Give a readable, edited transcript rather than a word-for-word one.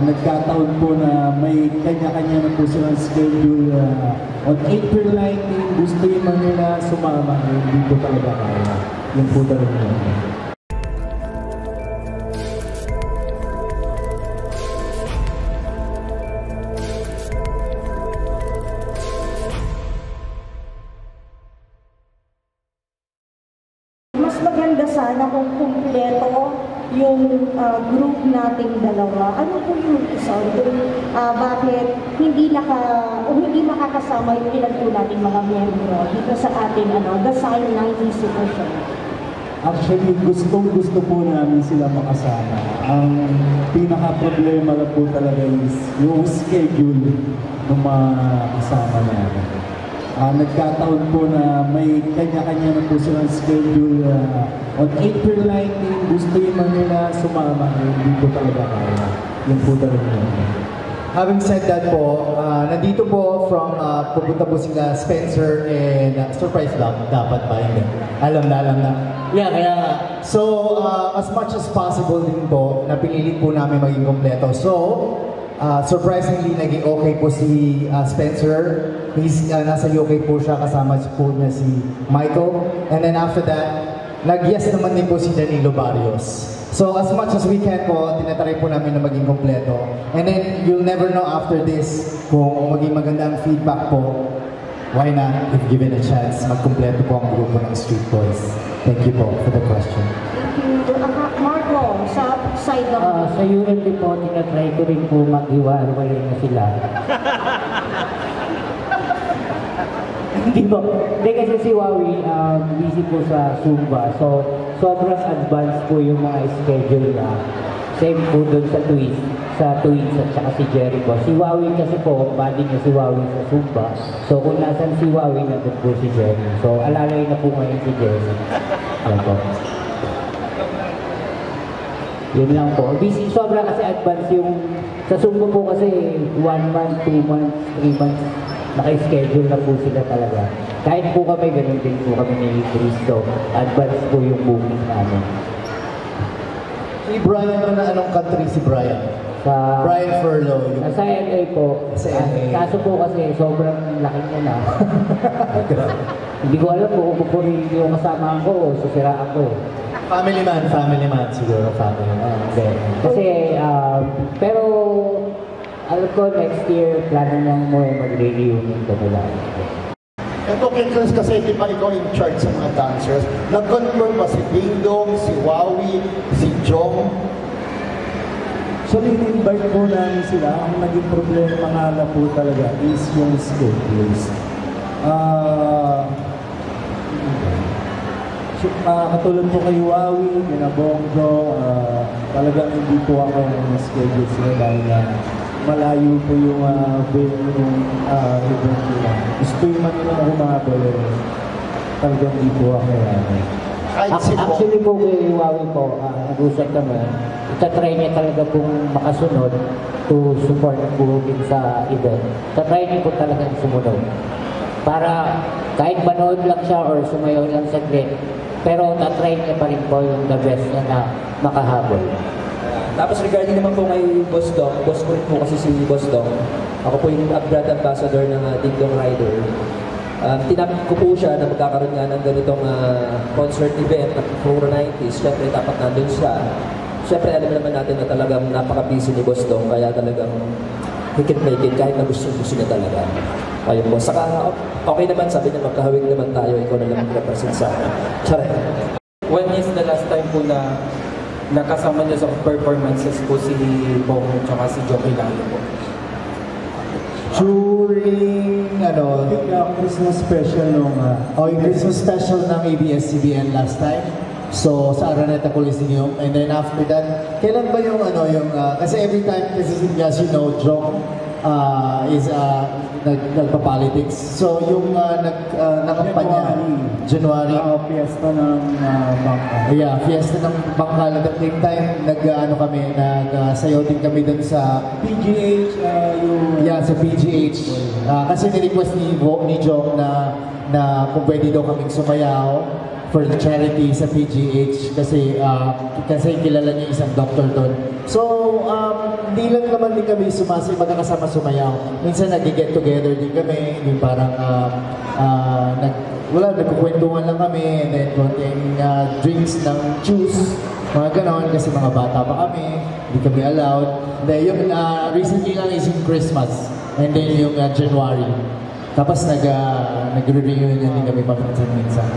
Nagkataon po na may kanya-kanya na po silang schedule on April 19, gusto yung mga nila sumama, hindi po talaga kaya. Yung po talaga yun. Mas maganda sana kung kumpleto yung group nating dalawa. Ano po yung isa? Bakit hindi makakasama yung ilan po nating mga miyembro dito sa ating The Sign 90 Super Show? Actually, gusto po namin sila makasama. Ang pinaka-problema lang po talaga is yung schedule ng mga kasama namin. Nagkataon po na may kanya-kanya na po silang schedule on April 19, gusto yung mga nila sumama, hindi po talaga kaya. Yung po talaga yun. Having said that po, nandito po pupunta po sila Spencer and surprise lang, dapat ba yun? Alam na. Yeah, kaya so as much as possible din po, napililit po namin maging kompleto. So, surprisingly, naging okay po si Spencer. Nasa UK po siya, kasama po niya si Michael. And then after that, nag-yes naman din po si Danilo Barrios. So as much as we can po, tinatry po namin na maging kompleto. And then you'll never know after this kung maging maganda ang feedback po. Why not, if given a chance, magkompleto po ang grupo ng Street Boys. Thank you po for the question. Thank you. Marco, sa side ng... Sa UNP po, tinatry ko rin po mag-iwalay na sila. Hindi po. Hindi kasi si Wawi, busy po sa Zumba. So, sobrang advanced po yung mga schedule na. Same po dun sa Twins at saka si Jericho. Si Wawi kasi po, body niya si Wawi sa Zumba. So, kung nasan si Wawi, nandun po si Jerry. So, alalay na po ngayon si Jerry. Ayan po. Yun lang po. Busy, sobra kasi advanced yung... Sa Zumba po kasi 1 month, 2 months, 3 months, naka-schedule na po sila talaga. Kahit po kami, ganun din po kami ni Cristo. Advance po yung booking namin. Si Brian, anong country si Brian? Sa Brian Furlow. Sa LA po. Sa LA. Kaso po kasi sobrang laki niya na. Hindi ko alam po kung yung kasama ko o susiraan ko. Family man siguro. Family man. Kasi, pero alam ko next year, plano niyang mo mag-reunion ka nila. Ito, Chris, kasi di ba ikaw in charge sa mga dancers? Nag-confirm ba si Dingdong, si Wawi, si Jong? So, in-invite po namin sila. Ang naging problema nga na po talaga is yung schedules. Katulad po kay Wawi, Kinabonggo, talagang hindi po ako ng schedule sila dahil malayo po yung venue ng event nila. Gusto yung man nila humabol, talagang hindi po ako. Actually po kay Wawi po, nag-usap kami, itatry niya talaga pong makasunod to support po din sa event. Itatry niya po talaga sumunod. Para kahit manood lang siya or sumayaw lang saglit, pero tatry niya pa rin po yung the best na makahabol. Tapos regarding naman po kay Boss Dong, boss ko rin po kasi si Boss Dong. Ako po yung brand ambassador ng Dingdong Rider. Tinapit ko po siya na magkakaroon nga ng ganitong concert event na Puro 90s. Siyempre dapat nandun siya. Siyempre alam naman natin na talagang napaka-busy ni Boss Dong, kaya talagang he can make it kahit na gusto niya talaga. Ayun po. Saka okay naman, sabi niya magkahawig naman tayo, ikaw na lang represent sa Charay. When is the last time po na nakasama niya sa performances po si Bong at si Joey Lalo po? During, Christmas special nung... yung Christmas special ng ABS-CBN last time. So, sa Araneta Coliseum. And then after that, kailan ba yung kasi every time, kasi as you know, Jong is nagpa-politics. So, yung nakampanya, January. Fiesta ng Bangka. Yeah, fiesta ng Bangka. At the same time, nagsayaw din kami dun sa PGH, sa PGH. Kasi ni-request ni Jong na kung pwede daw kaming sumayaw for charity sa PGH kasi kilala niya isang doctor doon. So, hindi lang naman din kami magkakasama sumayaw. Minsan nag-get together din kami, yung parang nagkukwentuhan lang kami, and then konting drinks ng juice, mga ganon, kasi mga bata pa kami, hindi kami allowed. Then yung recently lang is yung Christmas, and then yung January. Tapos nag-reunion din kami paminsan-minsan.